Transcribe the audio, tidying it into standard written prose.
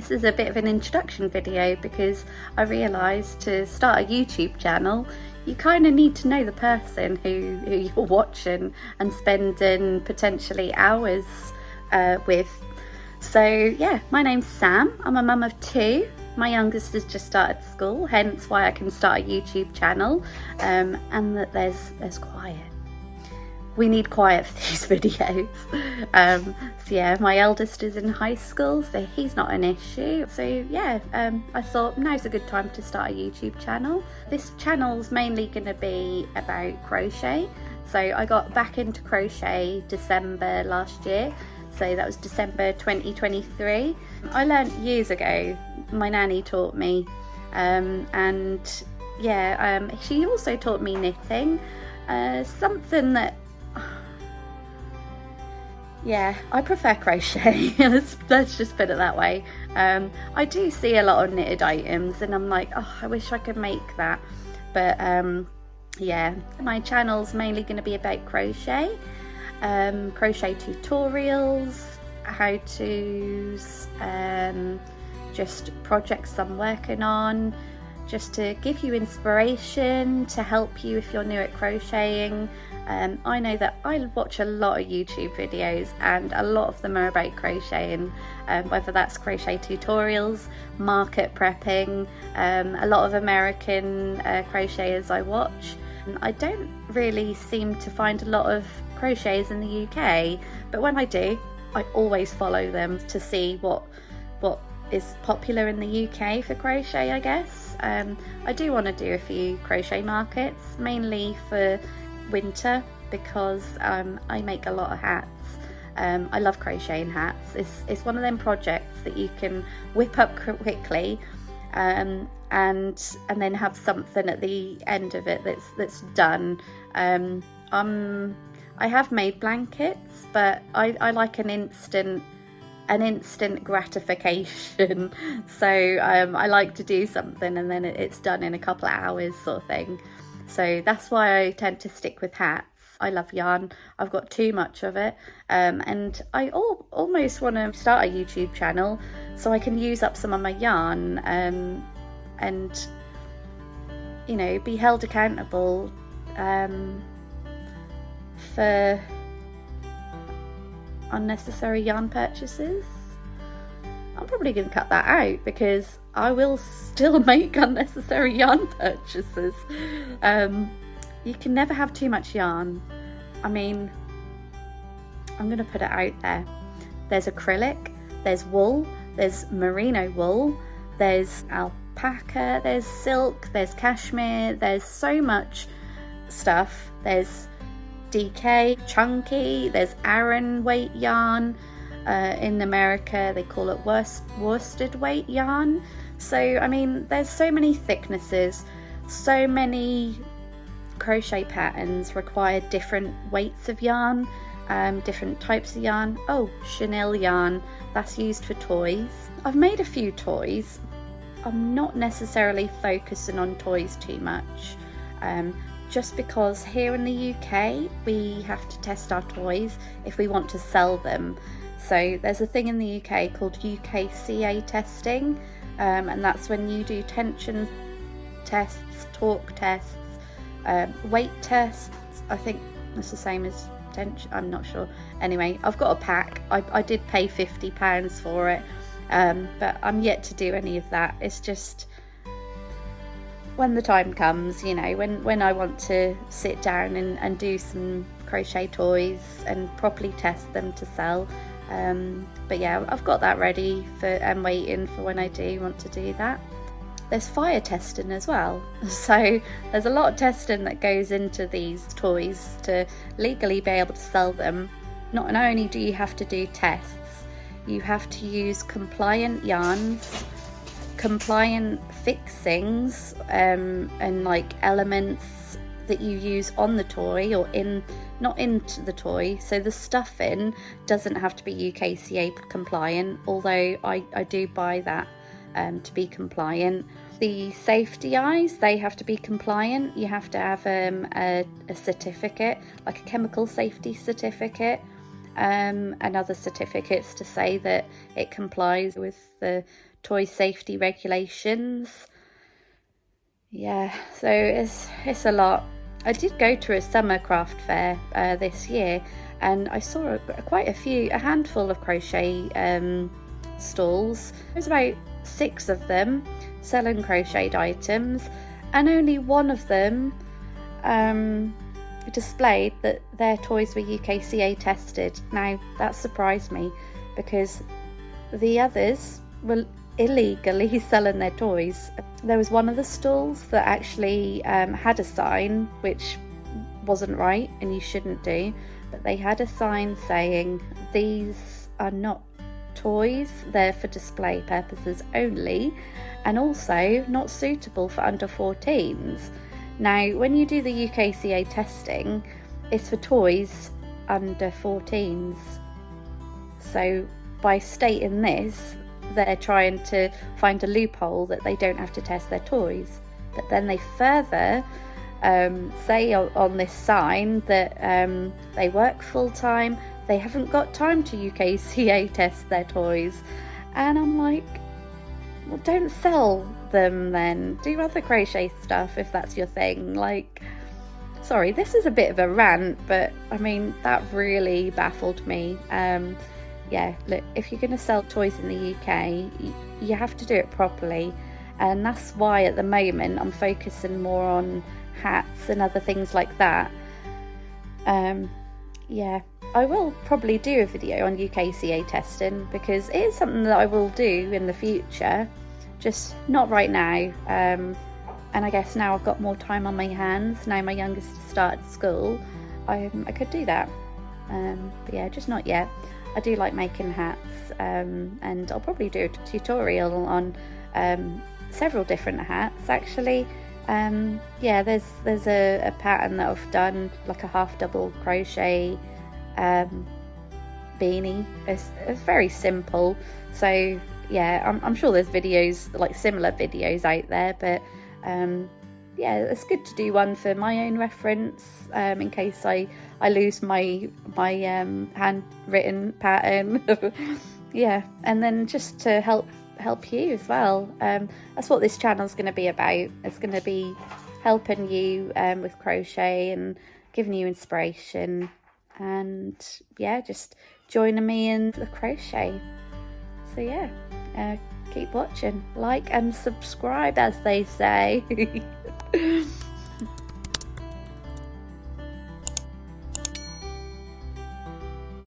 This is a bit of an introduction video because I realised to start a YouTube channel you kind of need to know the person who you're watching and spending potentially hours with. So yeah, my name's Sam, I'm a mum of 2. My youngest has just started school, hence why I can start a YouTube channel, and that there's quiet. We need quiet for these videos. So yeah, my eldest is in high school, so he's not an issue. So yeah, I thought now's a good time to start a YouTube channel. This channel's mainly going to be about crochet. So I got back into crochet December last year. So that was December 2023. I learned years ago, my nanny taught me, and yeah, she also taught me knitting, something that, yeah, I prefer crochet. let's just put it that way. I do see a lot of knitted items and I'm like, oh, I wish I could make that. But yeah, my channel's mainly going to be about crochet. Crochet tutorials, how to's, just projects I'm working on, just to give you inspiration, to help you if you're new at crocheting. I know that I watch a lot of YouTube videos and a lot of them are about crocheting, whether that's crochet tutorials, market prepping, a lot of American crocheters I watch. I don't really seem to find a lot of crocheters in the UK, but when I do, I always follow them to see what is popular in the UK for crochet, I guess. I do want to do a few crochet markets, mainly for winter, because I make a lot of hats. I love crocheting hats. It's one of them projects that you can whip up quickly, and then have something at the end of it that's done. I have made blankets, but I like an instant gratification. So I like to do something and then it's done in a couple of hours, sort of thing. So that's why I tend to stick with hats. I love yarn. I've got too much of it, and I almost want to start a YouTube channel so I can use up some of my yarn, and you know, be held accountable for unnecessary yarn purchases. I'm probably going to cut that out because I will still make unnecessary yarn purchases. You can never have too much yarn. I mean, I'm going to put it out there. There's acrylic, there's wool, there's merino wool, there's alpaca, there's silk, there's cashmere, there's so much stuff. There's DK, chunky, there's Aran weight yarn. In America they call it worsted weight yarn. So I mean, there's so many thicknesses, so many crochet patterns require different weights of yarn, different types of yarn. Oh, chenille yarn, that's used for toys. I've made a few toys. I'm not necessarily focusing on toys too much, just because here in the UK we have to test our toys if we want to sell them. So there's a thing in the UK called UKCA testing, and that's when you do tension tests, torque tests, weight tests. I think that's the same as tension, I'm not sure. Anyway, I've got a pack. I did pay £50 for it, but I'm yet to do any of that. It's just when the time comes, you know, when I want to sit down and do some crochet toys and properly test them to sell. But yeah, I've got that ready and waiting for when I do want to do that. There's fire testing as well, so there's a lot of testing that goes into these toys to legally be able to sell them. Not only do you have to do tests, you have to use compliant yarns, compliant fixings, and like elements that you use on the toy or not into the toy. So the stuffing doesn't have to be UKCA compliant, although I do buy that to be compliant. The safety eyes, they have to be compliant. You have to have a certificate, like a chemical safety certificate, and other certificates to say that it complies with the toy safety regulations. Yeah, so it's a lot. I did go to a summer craft fair this year, and I saw quite a handful of crochet stalls. There's about 6 of them selling crocheted items, and only one of them displayed that their toys were UKCA tested. Now that surprised me, because the others were illegally selling their toys. There was one of the stalls that actually had a sign, which wasn't right and you shouldn't do, but they had a sign saying these are not toys, they're for display purposes only, and also not suitable for under 14s. Now when you do the UKCA testing, it's for toys under 14s, so by stating this, they're trying to find a loophole that they don't have to test their toys. But then they further say on this sign that they work full-time, they haven't got time to UKCA test their toys. And I'm like, well, don't sell them then. Do other crochet stuff if that's your thing. Like, sorry, this is a bit of a rant, but I mean, that really baffled me. Yeah, look, if you're going to sell toys in the UK, you have to do it properly, and that's why at the moment I'm focusing more on hats and other things like that. Yeah, I will probably do a video on UKCA testing, because it is something that I will do in the future, just not right now. And I guess now I've got more time on my hands, now my youngest has started school, I could do that. But yeah, just not yet. I do like making hats, and I'll probably do a tutorial on several different hats actually. Yeah, there's a pattern that I've done, like a half double crochet beanie. It's very simple, so yeah, I'm sure there's videos, like similar videos out there, but yeah, it's good to do one for my own reference, in case I lose my handwritten pattern. Yeah, and then just to help you as well. That's what this channel is going to be about. It's going to be helping you with crochet and giving you inspiration, and yeah, just joining me in the crochet. So yeah, keep watching, like and subscribe, as they say.